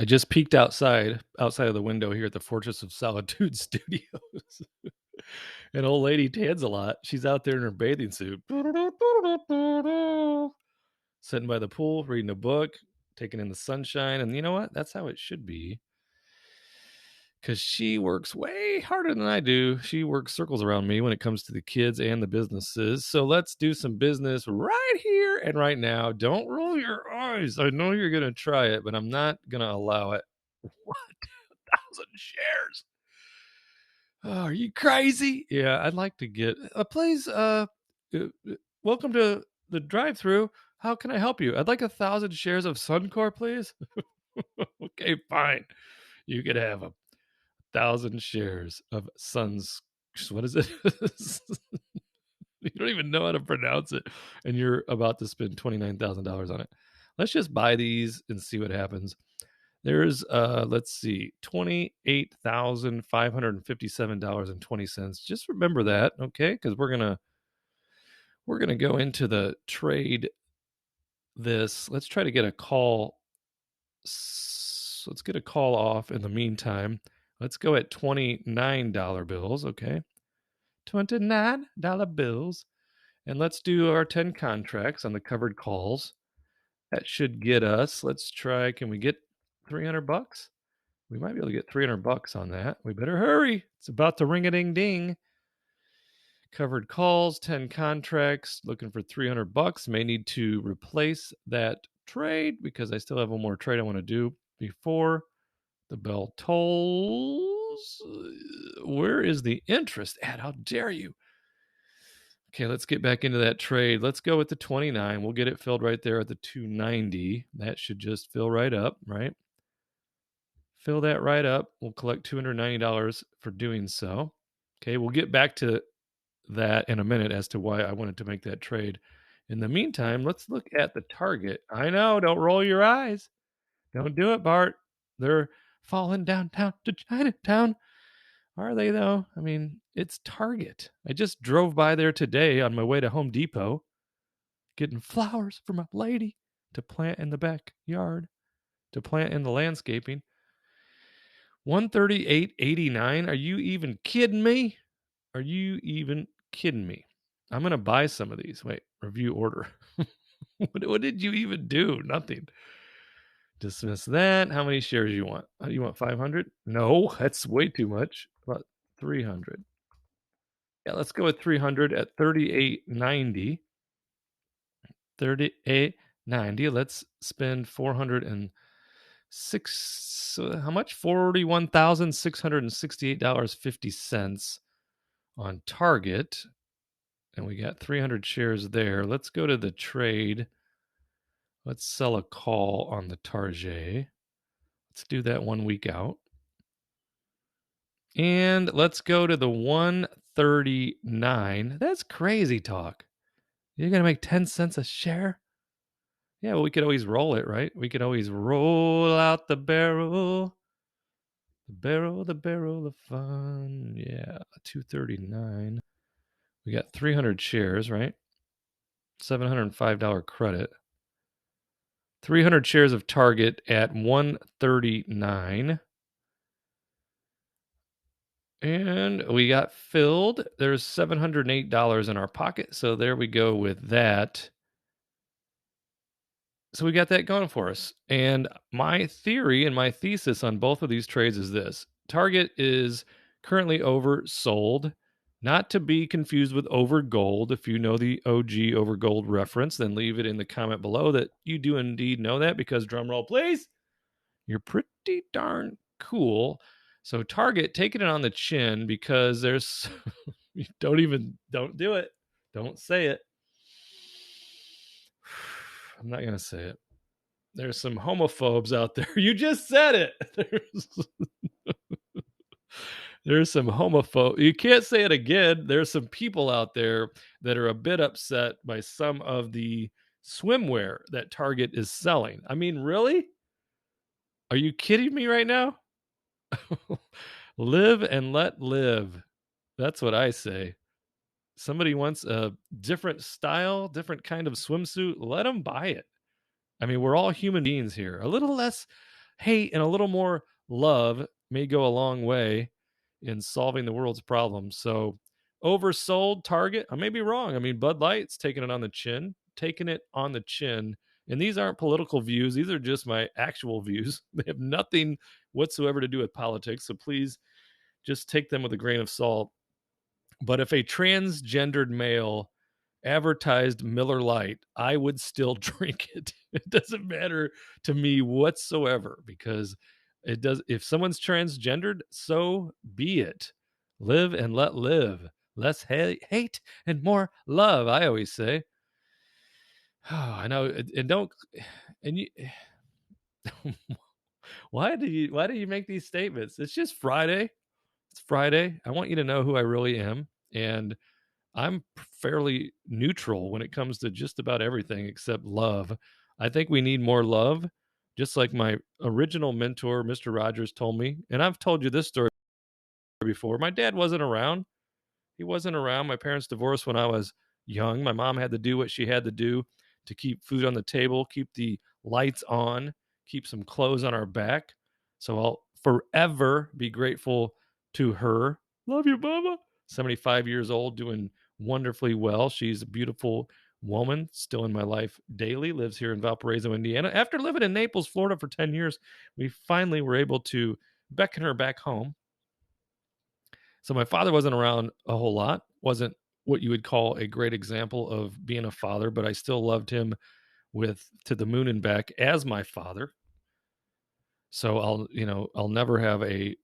I just peeked outside of the window here at the Fortress of Solitude Studios. An old lady tans a lot. She's out there in her bathing suit, sitting by the pool, reading a book, taking in the sunshine. And you know what? That's how it should be. Because she works way harder than I do. She works circles around me when it comes to the kids and the businesses. So let's do some business right here and right now. Don't roll your eyes. I know you're going to try it, but I'm not going to allow it. What? 1,000 shares? Oh, are you crazy? Yeah, I'd like to get please welcome to the drive-through. How can I help you? I'd like 1,000 shares of Suncor, please. Okay, fine. You could have 1,000 shares of Suns. What is it? You don't even know how to pronounce it, and you're about to spend $29,000 on it. Let's just buy these and see what happens. There's let's see, $28,557.20. Just remember that, okay? Because we're gonna go into the trade this. Let's try to get a call. Let's get a call off in the meantime. Let's go at $29 bills, okay? $29 bills. And let's do our 10 contracts on the covered calls. That should get us, let's try, can we get 300 bucks? We might be able to get 300 bucks on that. We better hurry. It's about to ring a ding ding. Covered calls, 10 contracts, looking for 300 bucks. May need to replace that trade because I still have one more trade I want to do before the bell tolls. Where is the interest at? How dare you? Okay, let's get back into that trade. Let's go with the 29. We'll get it filled right there at the 290. That should just fill right up, right? Fill that right up. We'll collect $290 for doing so. Okay, we'll get back to that in a minute as to why I wanted to make that trade. In the meantime, let's look at the target. I know, don't roll your eyes. Don't do it, Bart. They're falling downtown to Chinatown. Are they, though? I mean, it's Target. I just drove by there today on my way to Home Depot, getting flowers for my lady to plant in the backyard, to plant in the landscaping. 138.89. Are you even kidding me? Are you even kidding me? I'm going to buy some of these. Wait, review order. What did you even do? Nothing. Dismiss that. How many shares you want? You want 500? No, that's way too much. About 300. Yeah, let's go with 300 at 38.90. 38.90. Let's spend 406. How much? $41,668.50 on Target. And we got 300 shares there. Let's go to the trade. Let's sell a call on the Target. Let's do that 1 week out. And let's go to the 139. That's crazy talk. You're going to make 10 cents a share? Yeah, well, we could always roll it, right? We could always roll out the barrel. The barrel of fun. Yeah, 239. We got 300 shares, right? $705 credit. 300 shares of Target at 139. And we got filled. There's $708 in our pocket. So there we go with that. So we got that going for us. And my theory and my thesis on both of these trades is this. Target is currently oversold, not to be confused with over gold. If you know the OG over gold reference, then leave it in the comment below that you do indeed know that, because drum roll, please. You're pretty darn cool. So Target, taking it on the chin, because there's don't do it. Don't say it. I'm not going to say it. There's some homophobes out there. You just said it. There's some homophobe. You can't say it again. There's some people out there that are a bit upset by some of the swimwear that Target is selling. I mean, really? Are you kidding me right now? Live and let live. That's what I say. Somebody wants a different style, different kind of swimsuit. Let them buy it. I mean, we're all human beings here. A little less hate and a little more love may go a long way in solving the world's problems. So, oversold Target, I may be wrong. I mean, Bud Light's taking it on the chin, taking it on the chin. And these aren't political views, these are just my actual views. They have nothing whatsoever to do with politics. So, please just take them with a grain of salt. But if a transgendered male advertised Miller Lite, I would still drink it. It doesn't matter to me whatsoever, because it does. If someone's transgendered, so be it. Live and let live. Less hate and more love, I always say. Oh, I know, and don't, and you. Why do you make these statements? It's just Friday. It's Friday. I want you to know who I really am, and I'm fairly neutral when it comes to just about everything except love. I think we need more love, just like my original mentor, Mr. Rogers, told me. And I've told you this story before. My dad wasn't around. He wasn't around. My parents divorced when I was young. My mom had to do what she had to do to keep food on the table, keep the lights on, keep some clothes on our back. So I'll forever be grateful to her. Love you, Mama. 75 years old, doing wonderfully well. She's a beautiful woman, still in my life daily, lives here in Valparaiso, Indiana. After living in Naples, Florida for 10 years, we finally were able to beckon her back home. So my father wasn't around a whole lot, wasn't what you would call a great example of being a father, but I still loved him with to the moon and back as my father. So I'll never have a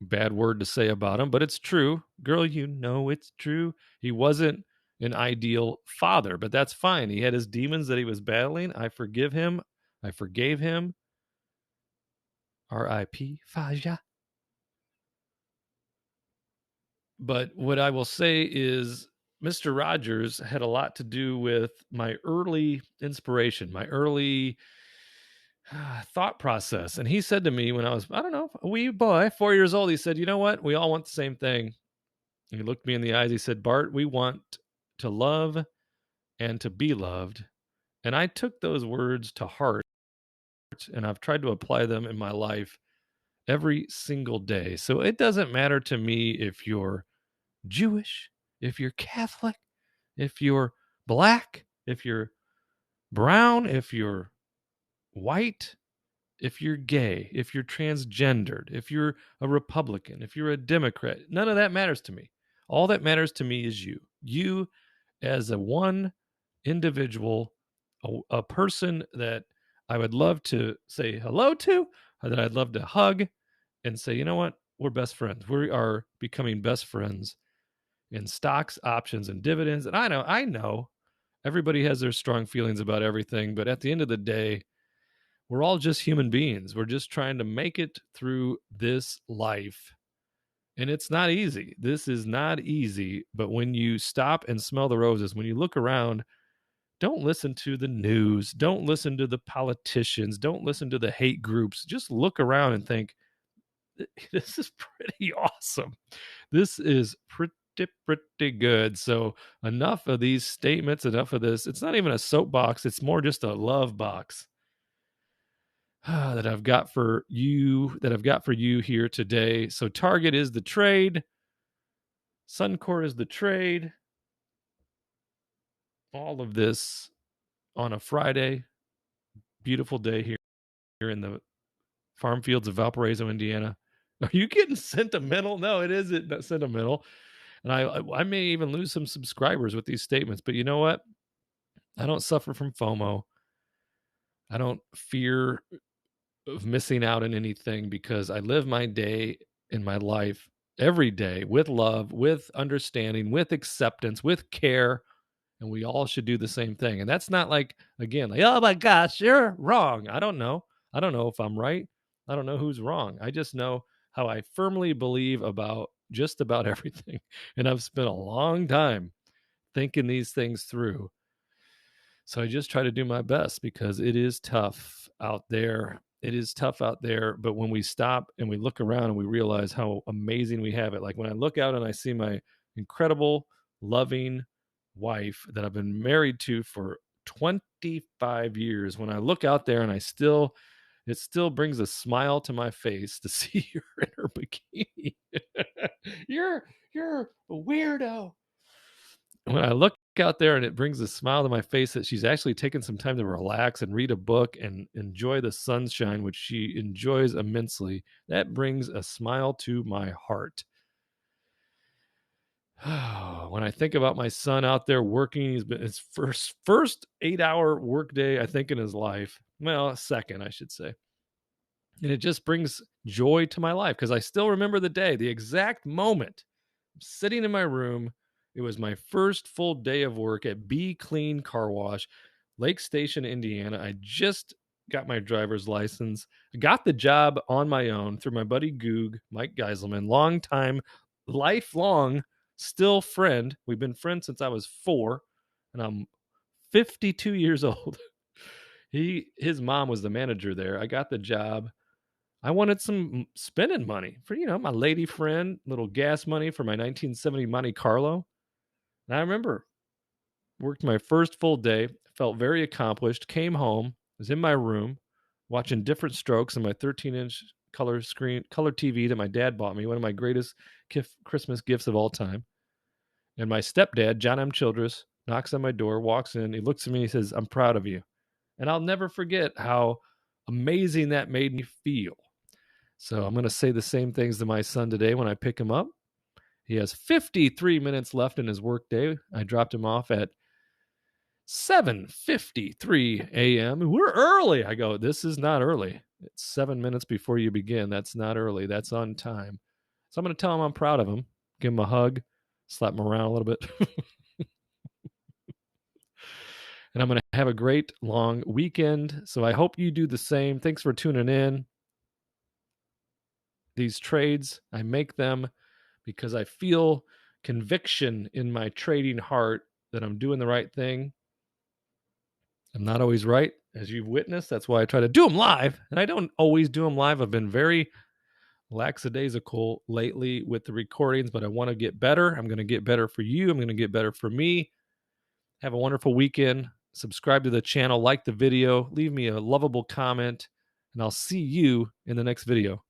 bad word to say about him, but it's true. Girl, it's true. He wasn't an ideal father, but that's fine. He had his demons that he was battling. I forgive him. I forgave him. R.I.P. Faja. But what I will say is Mr. Rogers had a lot to do with my early inspiration, my early thought process. And he said to me when I was, I don't know, a wee boy, 4 years old, he said, you know what? We all want the same thing. And he looked me in the eyes. He said, Bart, we want to love and to be loved. And I took those words to heart, and I've tried to apply them in my life every single day. So it doesn't matter to me if you're Jewish, if you're Catholic, if you're black, if you're brown, if you're white, if you're gay, if you're transgendered, if you're a Republican, if you're a Democrat. None of that matters to me. All that matters to me is you. You as a one individual, a person that I would love to say hello to, or that I'd love to hug and say, you know what? We're best friends. We are becoming best friends in stocks, options, and dividends. And I know everybody has their strong feelings about everything, but at the end of the day, we're all just human beings. We're just trying to make it through this life. And it's not easy. This is not easy. But when you stop and smell the roses, when you look around, don't listen to the news. Don't listen to the politicians. Don't listen to the hate groups. Just look around and think, this is pretty awesome. This is pretty good. So enough of these statements, enough of this. It's not even a soapbox. It's more just a love box that I've got for you here today. So Target is the trade. Suncor is the trade. All of this on a Friday. Beautiful day here in the farm fields of Valparaiso, Indiana. Are you getting sentimental? No, it isn't sentimental. And I may even lose some subscribers with these statements, but you know what? I don't suffer from FOMO. I don't fear of missing out on anything because I live my day in my life every day with love, with understanding, with acceptance, with care. And we all should do the same thing. And that's not like, again, like, oh my gosh, you're wrong. I don't know. I don't know if I'm right. I don't know who's wrong. I just know how I firmly believe about just about everything. And I've spent a long time thinking these things through. So I just try to do my best because it is tough out there. It is tough out there. But when we stop and we look around and we realize how amazing we have it, like when I look out and I see my incredible, loving wife that I've been married to for 25 years, when I look out there and I still it still brings a smile to my face to see her in her bikini. You're a weirdo. When I look out there and it brings a smile to my face that she's actually taken some time to relax and read a book and enjoy the sunshine, which she enjoys immensely, that brings a smile to my heart. When I think about my son out there working, he's been his first 8-hour workday, I think, in his life. Well, second, I should say. And it just brings joy to my life because I still remember the day, the exact moment. I'm sitting in my room. It was my first full day of work at Be Clean Car Wash, Lake Station, Indiana. I just got my driver's license. I got the job on my own through my buddy Goog, Mike Geiselman, long time, lifelong, still friend. We've been friends since I was 4, and I'm 52 years old. His mom was the manager there. I got the job. I wanted some spending money for, my lady friend, little gas money for my 1970 Monte Carlo. And I remember worked my first full day, felt very accomplished, came home, was in my room watching Different Strokes on my 13-inch color TV that my dad bought me, one of my greatest Christmas gifts of all time. And my stepdad, John M. Childress, knocks on my door, walks in, he looks at me, he says, "I'm proud of you." And I'll never forget how amazing that made me feel. So I'm going to say the same things to my son today when I pick him up. He has 53 minutes left in his workday. I dropped him off at 7:53 a.m. We're early. I go, this is not early. It's 7 minutes before you begin. That's not early. That's on time. So I'm going to tell him I'm proud of him. Give him a hug, slap him around a little bit. And I'm going to have a great long weekend. So I hope you do the same. Thanks for tuning in. These trades, I make them because I feel conviction in my trading heart that I'm doing the right thing. I'm not always right, as you've witnessed. That's why I try to do them live. And I don't always do them live. I've been very lackadaisical lately with the recordings, but I want to get better. I'm going to get better for you. I'm going to get better for me. Have a wonderful weekend. Subscribe to the channel, like the video, leave me a lovable comment, and I'll see you in the next video.